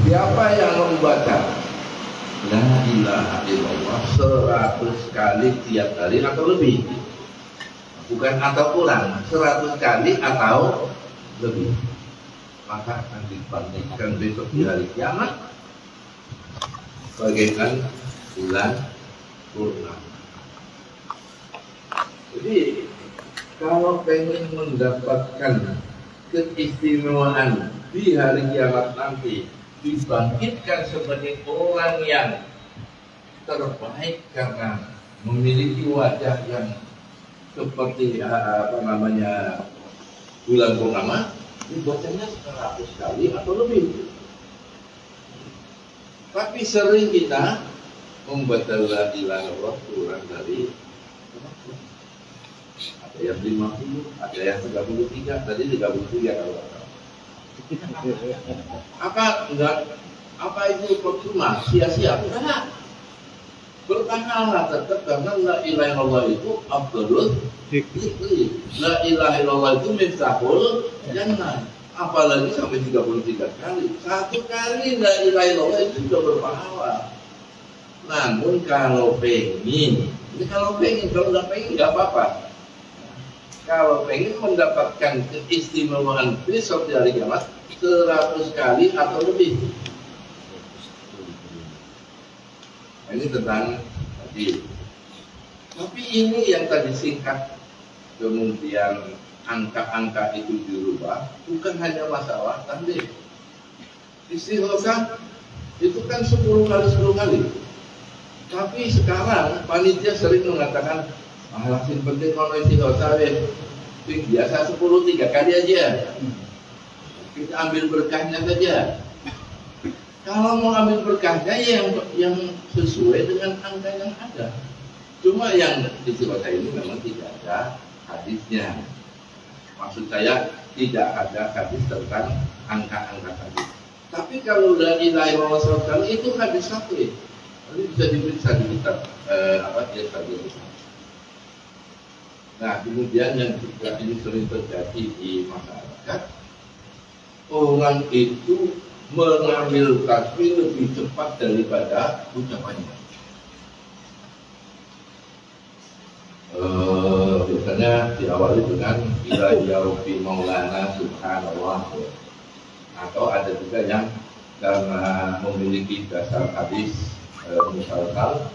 Siapa yang membaca La ilaha illallah 100 kali tiap hari atau lebih, bukan atau kurang, 100 kali atau lebih, maka akan dibandingkan besok di hari kiamat bagaikan bulan purnama. Jadi kalau pengen mendapatkan keistimewaan di hari kiamat nanti, dibangkitkan sebagai orang yang terbaik karena memiliki wajah yang seperti bulan purnama, dibacanya 100 kali atau lebih. Tapi sering kita membaca la ilaha illallah kurang dari ada yang 50, ada yang 33, tadi 33 kalau apa itu percuma, sia-sia? Enggak, berpahala tetap, karena la ilaha illallah itu afdhalul dzikri. La ilaha illallah itu miftahul jannah. Apalagi sampai 33 kali. Satu kali la ilaha illallah itu sudah berpahala. Namun kalau pengen, kalau nggak pengen nggak apa-apa. Kalau pengen mendapatkan keistimewaan besok di hari kiamat 100 kali atau lebih. Ini tentang tadi. Tapi ini yang tadi singkat, kemudian angka-angka itu dirubah, bukan hanya masalah tadi. Istighosa itu kan 10 kali 10 kali. Tapi sekarang panitia sering mengatakan masih penting kalau istighosa biasa 10 3 kali aja. Kita ambil berkahnya saja. Kalau mau ambil berkahnya yang sesuai dengan angka yang ada. Cuma yang istighosa ini memang tidak ada hadisnya. Maksud saya tidak ada hadis tentang angka-angka tadi. Tapi kalau la ilaha illallah itu hadis sahih. Nanti bisa diperiksa di kitab dia. Nah, kemudian yang juga ini sering terjadi di masyarakat, orang itu mengambil takbir lebih cepat daripada ucapannya. Biasanya diawali dengan ilahi ya Rabbi maulana subhanallah, atau ada juga yang karena memiliki dasar hadis misalkan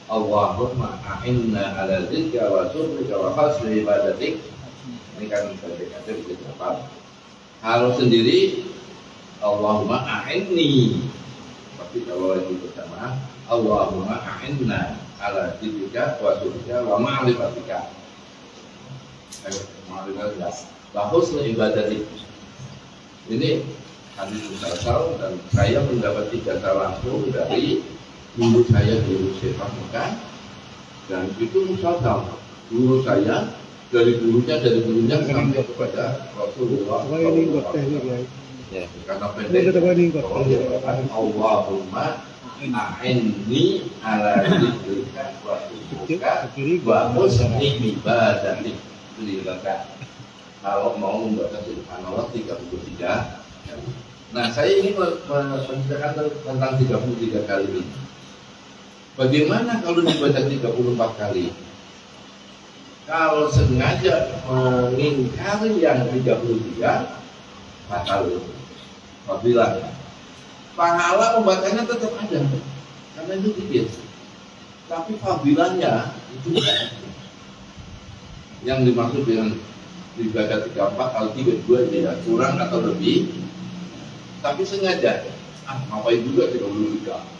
Allahumma a'inna ala dzikra wa syukrika wa husni ibadatik. Ini kan kata begitu apa? Kalau sendiri Allahumma a'inni. Tapi kalau itu bersama Allahumma a'inna ala dzikra wa syukrika wa ma'rifatika. Ma'rifatika wa husni ibadatik. Ini hadis musalsal dan saya mendapat ijazah langsung dari guru saya, guru Syekh Mekah, dan itu musalsal. Guru saya dari gurunya sampai kepada Rasulullah SAW. Ya, karena pendek. Allahumma a'inni ala dzikrika wa syukrika wa husni ibadatik. Itu dikatakan kalau mau membaca subhanallah 33 kali. Nah, saya ini menceritakan tentang 33 kali ini. Bagaimana kalau dibaca 34 kali? Kalau sengaja mengingkari yang 33, batal itu. Fadilah. Pahala membacanya tetap ada, karena itu dikit. Tapi fadilahnya itu tidak. Yang dimaksud dengan dibaca 34 atau 32 tidak kurang atau lebih. Tapi sengaja, ngapain juga 33?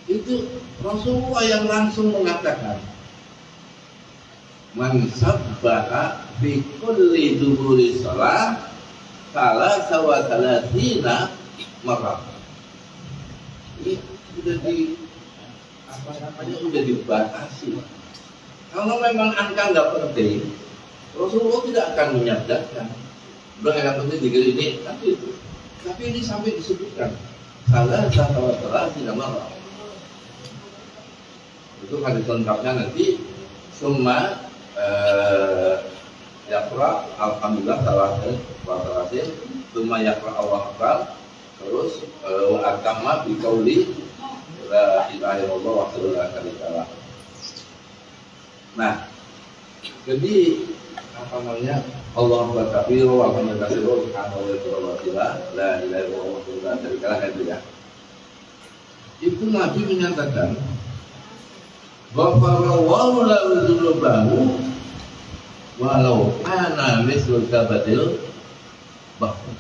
Itu Rasulullah yang langsung mengatakan, man sabbaha fi kulli duburi shalah salasa wa salatina marrah. Ini sudah sudah dibatasi. Kalau memang angka nggak penting, Rasulullah tidak akan menyabdakan. Udah yang penting dikira ini, tapi ini sampai disebutkan salasa wa salatina marrah. Itu hadis lengkapnya nanti. Summa Yaqra alhamdulillah salatin wa salatin tsumma yaqra Allahu akbar terus wa atamma bi qauli la ilaha illallah wa la syarika lah. Nah, jadi apa namanya? Allahu akbar wa alhamdulillah subhanahu wa ta'ala la ilaha illallah wa la syarika lah itu ya. Itu Nabi menyatakan ghafarallahu lahu dzunubahu walau ana mislu kabadil bahwa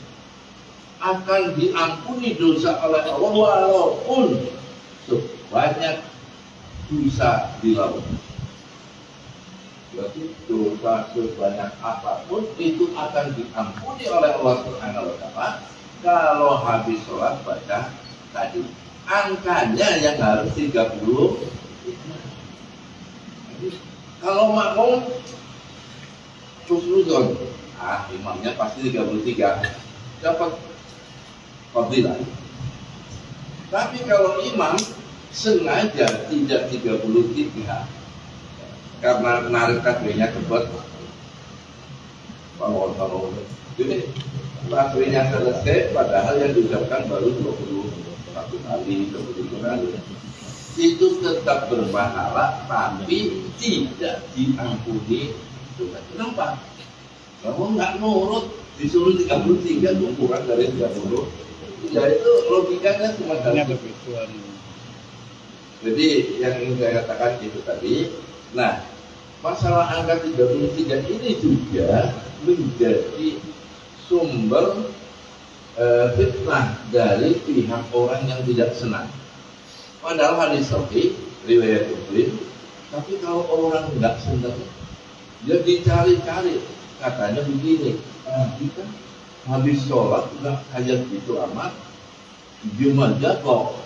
akan diampuni dosa oleh Allah walaupun sebanyak dosa di laut. Berarti dosa sebanyak apapun itu akan diampuni oleh Allah Subhanahu wa Ta'ala kalau habis sholat baca tadi. Angkanya yang harus 30. Kalau makmum khusnuzon, imamnya pasti 33 dapat fadilah. Tapi kalau imam sengaja tidak 33 karena narik takbirnya cepat, kalau jadi takbirnya selesai padahal yang diucapkan baru 21 kali, 22 kali. Itu tetap berpahala tapi tidak diampuni. Kenapa? Kamu nggak nurut, disuruh 33 tuh kurang dari 30. Ya itu logikanya cuma begitu. Jadi yang ingin saya katakan itu tadi. Nah, masalah angka 33 ini juga menjadi sumber fitnah dari pihak orang yang tidak senang. Padahal hadis sahih riwayat Muslim, tapi kalau orang nggak senang, dia dicari-cari, katanya begini, Nabi kan habis sholat nggak kayak gitu amat, diem aja kok.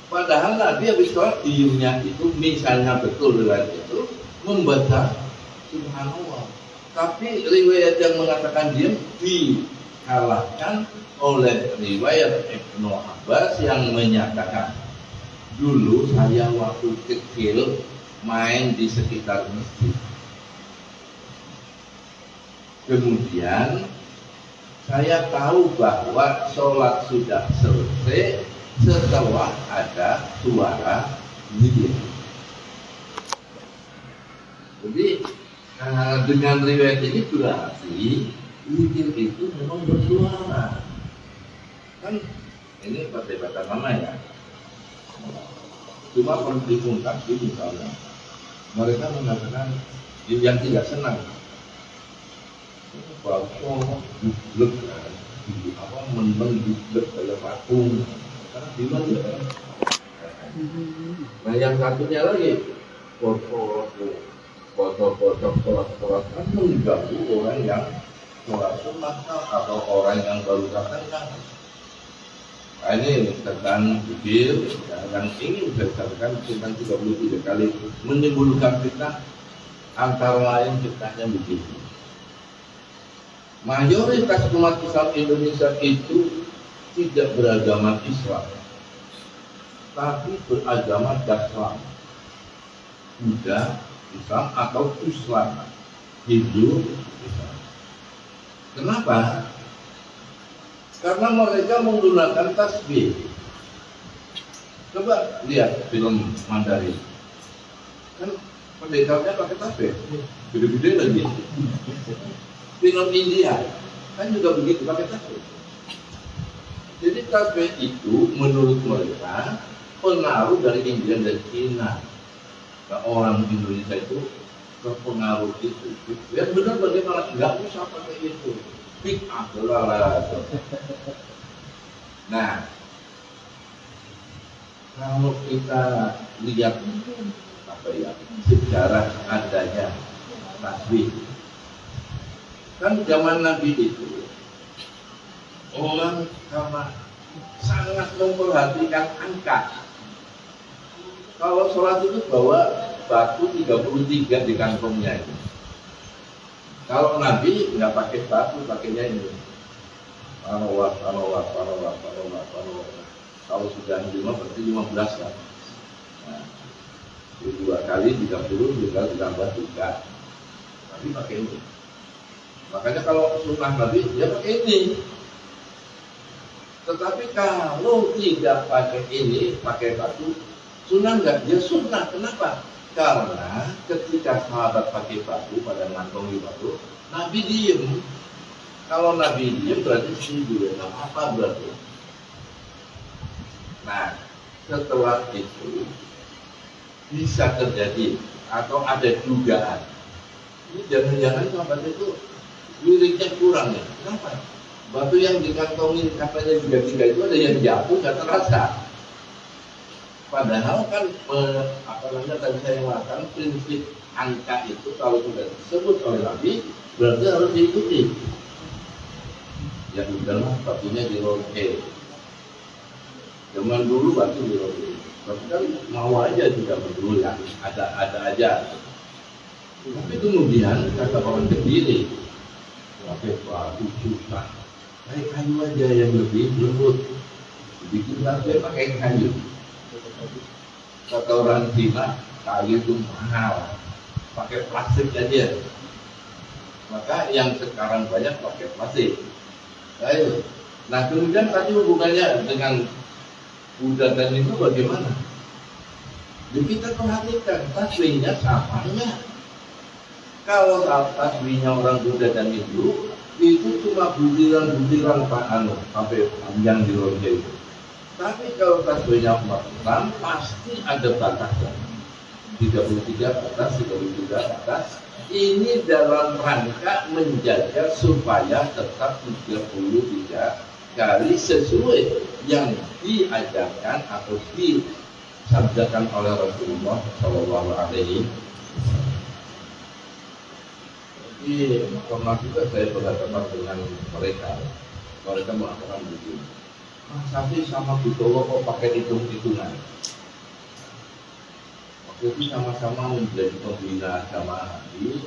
Padahal Nabi habis sholat diemnya itu, misalnya betul riwayat itu membaca Subhanallah. Tapi riwayat yang mengatakan diem dikalahkan oleh riwayat Ibnu Abbas yang menyatakan dulu saya waktu kecil main di sekitar masjid. Kemudian saya tahu bahwa sholat sudah selesai setelah ada suara zikir. Jadi dengan riwayat ini berarti zikir itu memang bersuara. Kan ini perdebatan lama ya. Cuma perdipunkan misalnya mereka mengatakan yang tidak senang bahwa diblek apa mendiblek kayak patung karena gimana ya. Nah yang satunya lagi foto sholat kan mengganggu orang yang sholat sunat atau orang yang baru datang kan. Nah, ini tentang zikir yang ingin saya sampaikan tentang 33 kali menimbulkan fitnah, antara lain fitnahnya begini. Mayoritas umat Islam Indonesia itu tidak beragama Islam, tapi beragama Daslam, Buddha, Islam atau Islam, Hindu, Islam. Kenapa? Karena mereka menggunakan tasbih. Coba lihat film Mandarin, kan pendekarnya pakai tasbih, gede-gede lagi. Film India kan juga begitu, pakai tasbih. Jadi tasbih itu menurut mereka pengaruh dari India dan Cina. Nah, orang Indonesia itu terpengaruh itu. Yang benar bagaimana? Nggak usah pakai itu. Bid'ah lah. Nah, kalau kita lihat apa ya sejarah adanya tasbih, kan zaman Nabi itu orang karena sangat memperhatikan angka. Kalau sholat itu bawa batu 33 di kantongnya itu. Kalau Nabi nggak pakai batu, pakainya ini. Panawat. Kalau sudah 5 berarti 15 kan. Nah, 2 kali 30 juga ditambah 3. Tapi pakai ini. Makanya kalau sunnah Nabi dia pakai ini. Tetapi kalau tidak pakai ini, pakai batu, sunnah enggak? Dia sunnah. Kenapa? Karena ketika sahabat pakai batu pada ngantongi batu, Nabi diem. Kalau Nabi diem berarti setuju, ya apa berarti? Nah, setelah itu bisa terjadi atau ada dugaan. Ini jangan-jangan sahabat itu liriknya kurang ya. Kenapa? Batu yang dikantongin katanya juga tiga itu ada yang jatuh nggak terasa. Padahal kan apa namanya tadi saya mengatakan prinsip angka itu kalau sudah disebut oleh Nabi berarti harus diikuti. Ya udahlah batunya dironke. Zaman dulu batu dironke. Tapi kan mau aja juga dulu ya ada aja. Tapi kemudian kata orang Kediri, pakai batu susah, pakai kayu aja yang lebih lembut, bikin sampai pakai kayu. Kata orang Cina, kayu itu mahal, pakai plastik aja. Maka yang sekarang banyak pakai plastik. Ayo. Nah kemudian tadi hubungannya dengan Buddha dan itu bagaimana? Jadi kita perhatikan tasbihnya sama enggak? Kalau tasbihnya orang Buddha dan Hindu itu cuma butiran-butiran sampai panjang di ronde itu. Tapi kalau tasbihnya umat Islam pasti ada batasnya. 33 batas, 33 batas. Ini dalam rangka menjaga supaya tetap 33 kali sesuai yang diajarkan atau disabdakan oleh Rasulullah Shallallahu Alaihi Wasallam. Jadi pernah juga saya berhadapan dengan mereka mengatakan begini, Mas Safi sama Butowo kok pakai hitung-hitungan? Waktu itu sama-sama menjadi pembina jamaah di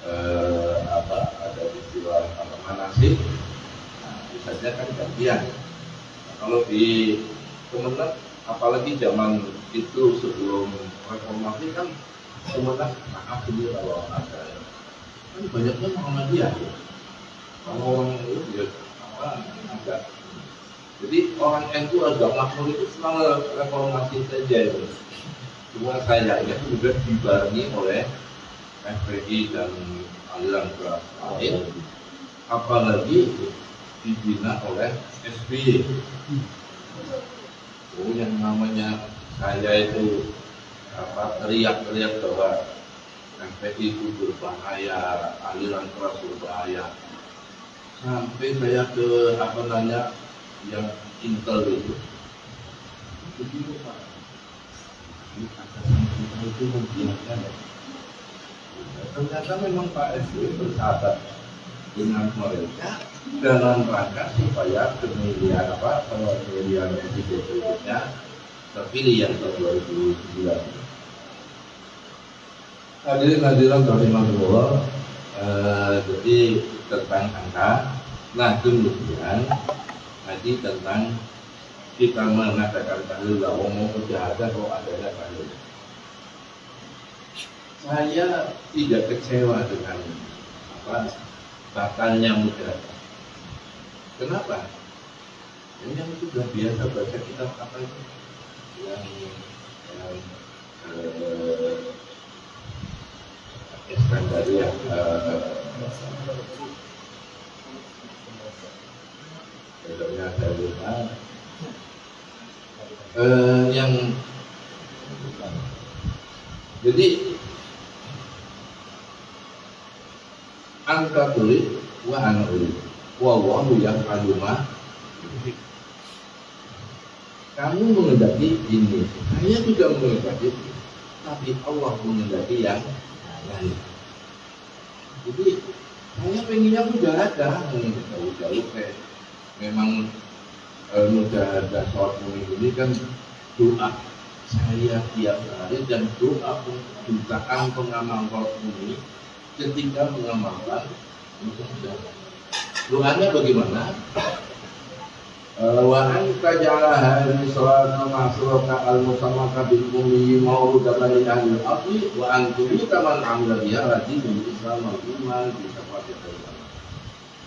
ada istilah manasik. Nah, biasanya kan gantian. Nah, kalau di Kemenang, apalagi zaman itu sebelum reformasi kan Kemenang, maaf ini kalau ada kan banyaknya Muhammadiyah ya. Kalau orang itu ya agak. Jadi orang NU agak makmur itu selalu reformasi saja itu. Cuma saya itu juga dibarengi oleh FPI dan aliran keras lain, apalagi dibina oleh SBY. Oh, yang namanya saya itu teriak-teriak bahwa FPI itu berbahaya, aliran keras berbahaya. Sampai saya ke yang Intel itu begitu Pak. Atasan kita itu membiarkan. Ternyata memang Pak SBY bersahabat dengan mereka dalam rangka supaya pemilihan presiden berikutnya terpilih yang tahun 2009. Hadirin rahimahullah, jadi tentang angka. Nah kemudian tadi tentang kita mengatakan tahlil, ngomong kejahatan kalau adanya tahlil. Saya tidak kecewa dengan batalnya mujahadah. Kenapa? Yang sudah biasa baca kitab apa itu? Yang Iskandariyah saya lupa yang jadi anta tulis wa ana ulis wallahu yaf'alu ma kamu mengendaki ini, saya juga mengendaki, tapi Allah mengendaki yang lain. Jadi saya pengennya mujahadah, jauh-jauh memang mujahadah sholat ini kan doa saya tiap hari dan doa jutaan pengamal sholat ini ketika mengamalkan mujahadah. Doanya bagaimana? Wa anta ja'ala hadhihi salata ma'surata al-musamaka bil ummi mawrudatan li ahli al-ardi wa antum taman amla biha rajin bil islam wal iman bi sifati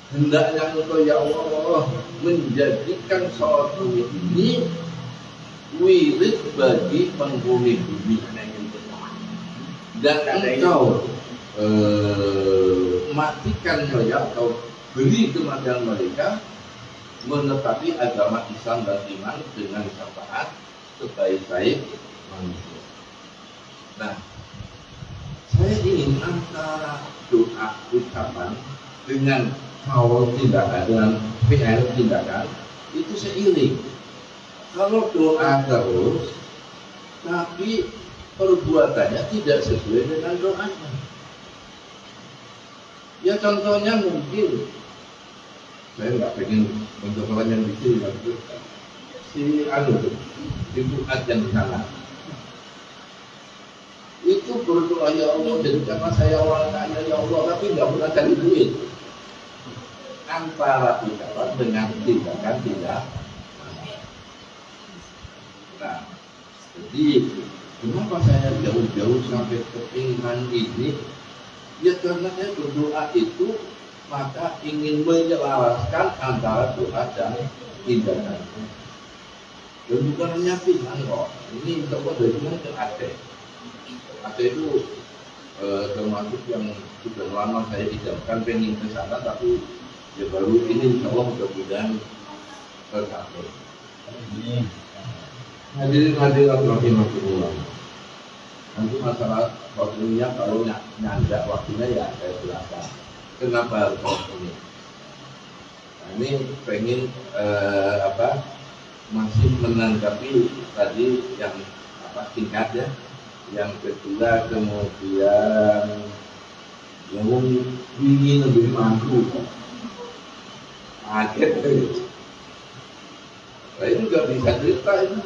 hendaknya engkau ya Allah menjadikan sholat ini wirid bagi penghuni bumi, dan engkau matikan mereka atau beri kematian mereka menetapi agama Islam dan iman dengan syafaat sebaik-baik manusia. Nah, saya ingin antara doa ucapan dengan kawal tindakan, dengan PR tindakan itu seiring. Kalau doa terus tapi perbuatannya tidak sesuai dengan doanya, ya contohnya mungkin saya nggak pengen untuk orang yang bikin si ibu yang di sana itu berdoa ya Allah jadikanlah saya orang kaya ya Allah, tapi nggak pernah cari duit. Antara ucapan dengan tindakan tidak. Nah, jadi kenapa saya jauh-jauh sampai ke iman ini? Ya karena saya berdoa itu maka ingin menyelaraskan antara doa dan tindakan. Dan bukan hanya pilihan kok. Ini coba dari mana ke Aceh. Aceh itu termasuk yang sudah lama saya idamkan pengen ke sana, tapi ya baru ini insya Allah mudah-mudahan tercapai. Hadirin rahimahullah. Nanti masalah waktunya kalau nyandak waktunya ya saya jelaskan. Kenapa harus ini? Nah, ini pengen masih menanggapi tadi yang singkat ya. Yang kedua kemudian yang ingin lebih mampu. Kaget. Saya juga bisa cerita ini.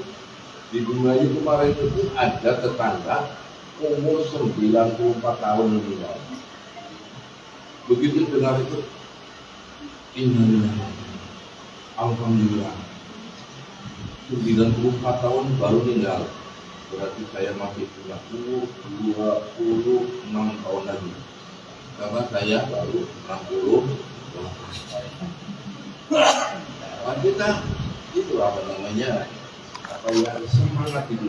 Di Bungayu kemarin itu ada tetangga umur 94 tahun meninggal. Begitu dengar itu, ini alhamdulillah 94 tahun baru meninggal. Berarti saya masih punya 26 tahun lagi. Karena saya baru 60. Nah, kita itu apa namanya? Apa ya, semangat itu.